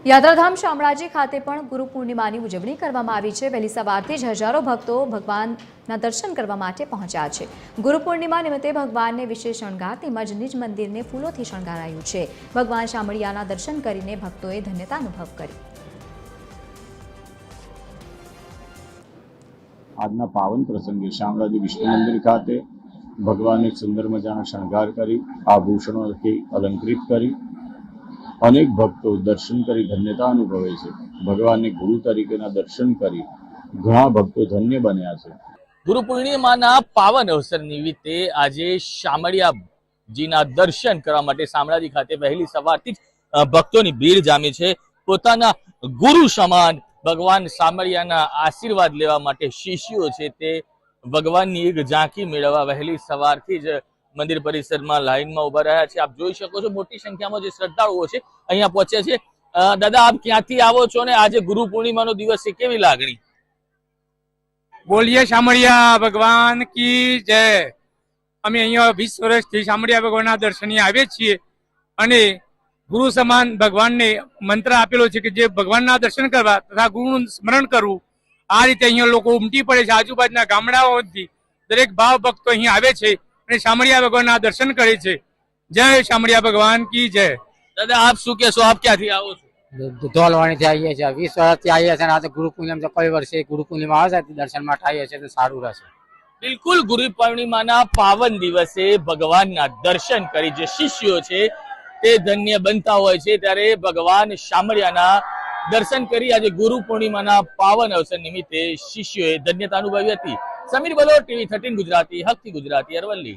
યાત્રાધામ શામળાજી ખાતે પણ ગુરુ પૂર્ણિમાની ઉજવણી કરવામાં આવી છે। વહેલી સવારથી જ હજારો ભક્તો ભગવાનના દર્શન કરવા માટે પહોંચ્યા છે। ગુરુ પૂર્ણિમા નિમિત્તે ભગવાનને વિશેષ શણગાર તેમજ નિજ મંદિરને ફૂલોથી શણગારાયું છે। ભગવાન શામળિયાના દર્શન કરીને ભક્તોએ ધન્યતા અનુભવ કરી। આજના પાવન પ્રસંગે શામળાજી વિષ્ણુ મંદિર ખાતે ભગવાનને સુંદર મજાનો શણગાર કરી આભૂષણોથી અલંકૃત કરી अनेक भक्तों दर्शन करी धन्यता अनुभवे छे। भगवान ने गुरु तरीकेना दर्शन करी घणा भक्तों धन्य बन्या छे। गुरु पूर्णिमाना पावन अवसर निमित्ते आजे शामळियाजीना दर्शन करवा माटे शामळाजी खाते वहेली सवारथी ज भक्तोनी भीड़ जामी छे। पोताना गुरु समान भगवान शामळियाना आशीर्वाद लेवा माटे शिष्यो छे ते भगवाननी एक झांकी मेळववा वहेली सवारथी ज मंदिर परिसर में लाइन में उभा रहा है। आप जोई शको छो मोटी संख्या में श्रद्धालुओं छे अहींया पहोंचे छे। दादा आप क्यांथी आवो छो ने आज गुरु पूर्णिमा नो दिवस छे, केवी लागणी? बोलिए शामळिया भगवान की जय। अमे अहींया 20 वर्षथी शामळिया भगवानना दर्शने आवीए छीए अने गुरु समान भगवानने मंत्र आपेलो छे के जे भगवानना दर्शन करवा तथा गुरुनुं स्मरण करवुं। आ रीते अहींया लोको उमटी पड़े छे। आजुबाजुना गामडाओथी दरेक भाव भक्तो अहीं आवे छे અને શામળિયા ભગવાનના દર્શન કરે છે। જય શામળિયા ભગવાન की जय। दादा आप શું કહેશો? આપ ક્યાંથી આવો છો? ધોલવાણીથી આવીએ છીએ। 20 વર્ષથી આવીએ છીએ। આજે ગુરુ પૂર્ણિમા તો કઈ વર્ષે ગુરુ પૂર્ણિમા આવે છે દર્શન માટે આવીએ છીએ તો સારું રહેશે। બિલકુલ ગુરુ પૂર્ણિમાના પાવન દિવસે ભગવાનના દર્શન કરી જે શિષ્યો છે તે ધન્ય બનતા હોય છે ત્યારે ભગવાન શામળિયાના દર્શન કરી આજે ગુરુ પૂર્ણિમાના પાવન અવસર નિમિત્તે શિષ્યોએ ધન્યતા અનુભવી હતી। समीर बलोट, TV 13 गुजराती, हक की गुजराती, अरवली।